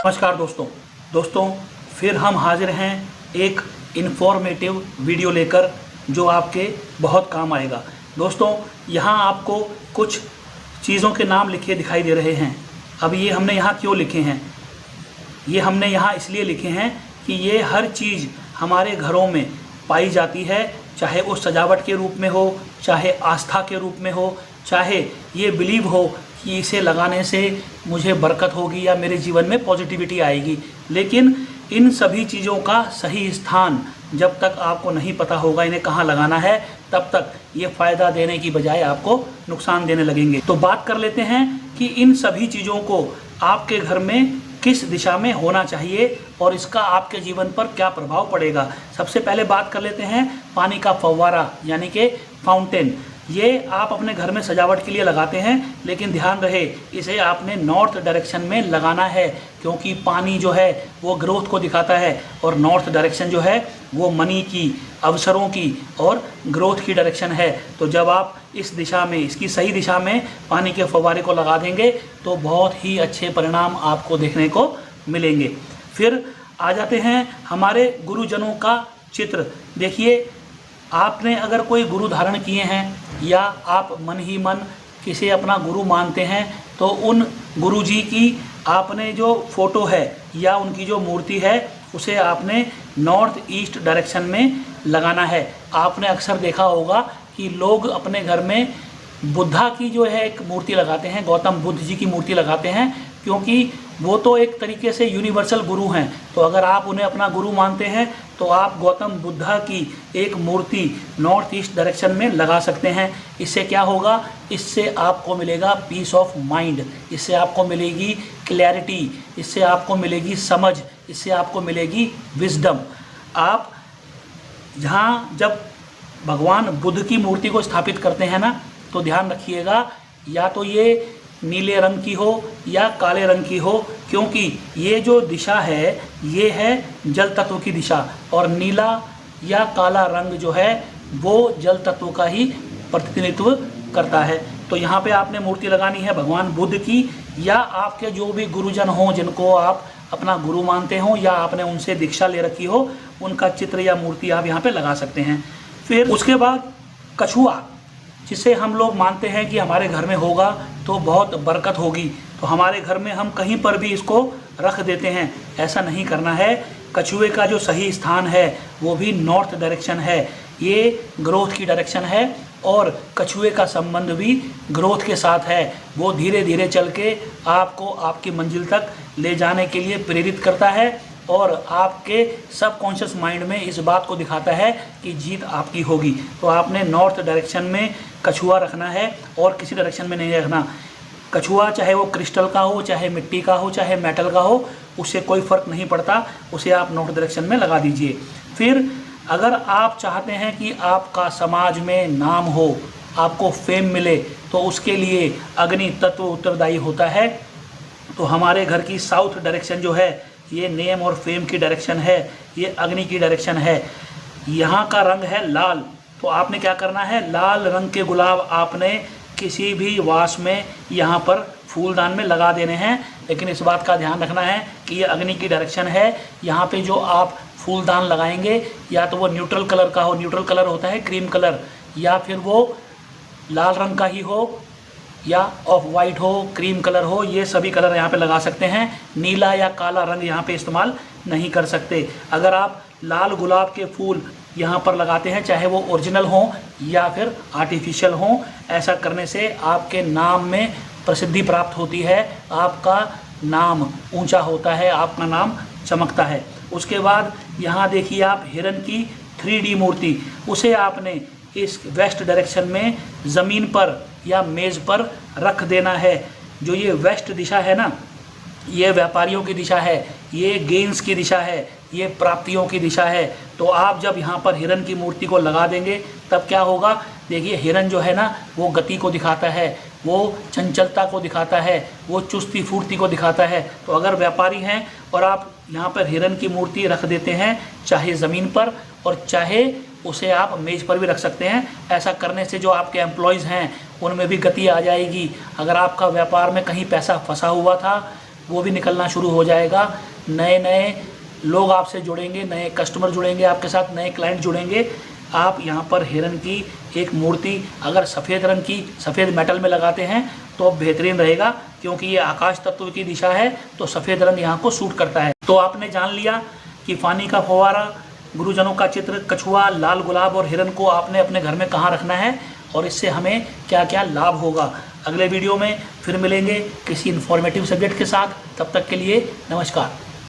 नमस्कार दोस्तों फिर हम हाजिर हैं एक इन्फॉर्मेटिव वीडियो लेकर जो आपके बहुत काम आएगा। दोस्तों यहाँ आपको कुछ चीज़ों के नाम लिखे दिखाई दे रहे हैं। अब ये हमने यहाँ क्यों लिखे हैं? ये हमने यहाँ इसलिए लिखे हैं कि ये हर चीज़ हमारे घरों में पाई जाती है, चाहे वो सजावट के रूप में हो, चाहे आस्था के रूप में हो, चाहे ये बिलीव हो कि इसे लगाने से मुझे बरकत होगी या मेरे जीवन में पॉजिटिविटी आएगी। लेकिन इन सभी चीज़ों का सही स्थान जब तक आपको नहीं पता होगा इन्हें कहाँ लगाना है, तब तक ये फ़ायदा देने की बजाय आपको नुकसान देने लगेंगे। तो बात कर लेते हैं कि इन सभी चीज़ों को आपके घर में किस दिशा में होना चाहिए और इसका आपके जीवन पर क्या प्रभाव पड़ेगा। सबसे पहले बात कर लेते हैं पानी का फव्वारा यानी कि फाउंटेन। ये आप अपने घर में सजावट के लिए लगाते हैं, लेकिन ध्यान रहे इसे आपने नॉर्थ डायरेक्शन में लगाना है, क्योंकि पानी जो है वो ग्रोथ को दिखाता है और नॉर्थ डायरेक्शन जो है वो मनी की, अवसरों की और ग्रोथ की डायरेक्शन है। तो जब आप इस दिशा में, इसकी सही दिशा में पानी के फव्वारे को लगा देंगे तो बहुत ही अच्छे परिणाम आपको देखने को मिलेंगे। फिर आ जाते हैं हमारे गुरुजनों का चित्र। देखिए, आपने अगर कोई गुरु धारण किए हैं या आप मन ही मन किसे अपना गुरु मानते हैं, तो उन गुरुजी की आपने जो फ़ोटो है या उनकी जो मूर्ति है उसे आपने नॉर्थ ईस्ट डायरेक्शन में लगाना है। आपने अक्सर देखा होगा कि लोग अपने घर में बुद्धा की जो है एक मूर्ति लगाते हैं, गौतम बुद्ध जी की मूर्ति लगाते हैं, क्योंकि वो तो एक तरीके से यूनिवर्सल गुरु हैं। तो अगर आप उन्हें अपना गुरु मानते हैं तो आप गौतम बुद्धा की एक मूर्ति नॉर्थ ईस्ट डायरेक्शन में लगा सकते हैं। इससे क्या होगा? इससे आपको मिलेगा पीस ऑफ माइंड, इससे आपको मिलेगी क्लैरिटी, इससे आपको मिलेगी समझ, इससे आपको मिलेगी विजडम। आप जहाँ जब भगवान बुद्ध की मूर्ति को स्थापित करते हैं ना, तो ध्यान रखिएगा या तो ये नीले रंग की हो या काले रंग की हो, क्योंकि ये जो दिशा है ये है जल तत्व की दिशा और नीला या काला रंग जो है वो जल तत्व का ही प्रतिनिधित्व करता है। तो यहाँ पे आपने मूर्ति लगानी है भगवान बुद्ध की, या आपके जो भी गुरुजन हों जिनको आप अपना गुरु मानते हों या आपने उनसे दीक्षा ले रखी हो, उनका चित्र या मूर्ति आप यहाँ पे लगा सकते हैं। फिर उसके बाद कछुआ, जिसे हम लोग मानते हैं कि हमारे घर में होगा तो बहुत बरकत होगी, तो हमारे घर में हम कहीं पर भी इसको रख देते हैं। ऐसा नहीं करना है। कछुए का जो सही स्थान है वो भी नॉर्थ डायरेक्शन है, ये ग्रोथ की डायरेक्शन है और कछुए का संबंध भी ग्रोथ के साथ है। वो धीरे धीरे चल के आपको आपकी मंजिल तक ले जाने के लिए प्रेरित करता है और आपके सबकॉन्शियस माइंड में इस बात को दिखाता है कि जीत आपकी होगी। तो आपने नॉर्थ डायरेक्शन में कछुआ रखना है और किसी डायरेक्शन में नहीं रखना। कछुआ चाहे वो क्रिस्टल का हो, चाहे मिट्टी का हो, चाहे मेटल का हो, उससे कोई फ़र्क नहीं पड़ता, उसे आप नॉर्थ डायरेक्शन में लगा दीजिए। फिर अगर आप चाहते हैं कि आपका समाज में नाम हो, आपको फेम मिले, तो उसके लिए अग्नि तत्व उत्तरदायी होता है। तो हमारे घर की साउथ डायरेक्शन जो है ये नेम और फेम की डायरेक्शन है, ये अग्नि की डायरेक्शन है। यहाँ का रंग है लाल, तो आपने क्या करना है, लाल रंग के गुलाब आपने किसी भी वास में यहाँ पर फूलदान में लगा देने हैं। लेकिन इस बात का ध्यान रखना है कि ये अग्नि की डायरेक्शन है। यहाँ पे जो आप फूलदान लगाएंगे या तो वो न्यूट्रल कलर का हो, न्यूट्रल कलर होता है क्रीम कलर, या फिर वो लाल रंग का ही हो या ऑफ वाइट हो, क्रीम कलर हो, ये सभी कलर यहाँ पे लगा सकते हैं। नीला या काला रंग यहाँ पे इस्तेमाल नहीं कर सकते। अगर आप लाल गुलाब के फूल यहाँ पर लगाते हैं, चाहे वो ओरिजिनल हों या फिर आर्टिफिशियल हों, ऐसा करने से आपके नाम में प्रसिद्धि प्राप्त होती है, आपका नाम ऊंचा होता है, आपका नाम चमकता है। उसके बाद यहाँ देखिए आप हिरन की 3D मूर्ति, उसे आपने इस वेस्ट डायरेक्शन में ज़मीन पर या मेज़ पर रख देना है। जो ये वेस्ट दिशा है ना, ये व्यापारियों की दिशा है, ये गेन्स की दिशा है, ये प्राप्तियों की दिशा है। तो आप जब यहाँ पर हिरन की मूर्ति को लगा देंगे तब क्या होगा? देखिए, हिरन जो है ना वो गति को दिखाता है, वो चंचलता को दिखाता है, वो चुस्ती फुर्ती को दिखाता है। तो अगर व्यापारी हैं और आप यहाँ पर हिरन की मूर्ति रख देते हैं, चाहे ज़मीन पर और चाहे उसे आप मेज़ पर भी रख सकते हैं, ऐसा करने से जो आपके एम्प्लॉयज़ हैं उनमें भी गति आ जाएगी। अगर आपका व्यापार में कहीं पैसा फंसा हुआ था वो भी निकलना शुरू हो जाएगा। नए नए लोग आपसे जुड़ेंगे, नए कस्टमर जुड़ेंगे आपके साथ, नए क्लाइंट जुड़ेंगे। आप यहाँ पर हिरन की एक मूर्ति अगर सफ़ेद रंग की सफ़ेद मेटल में लगाते हैं तो बेहतरीन रहेगा, क्योंकि ये आकाश तत्व की दिशा है तो सफ़ेद रंग यहाँ को सूट करता है। तो आपने जान लिया कि पानी का फव्वारा, गुरुजनों का चित्र, कछुआ, लाल गुलाब और हिरन को आपने अपने घर में कहाँ रखना है और इससे हमें क्या क्या लाभ होगा। अगले वीडियो में फिर मिलेंगे किसी इन्फॉर्मेटिव सब्जेक्ट के साथ। तब तक के लिए नमस्कार।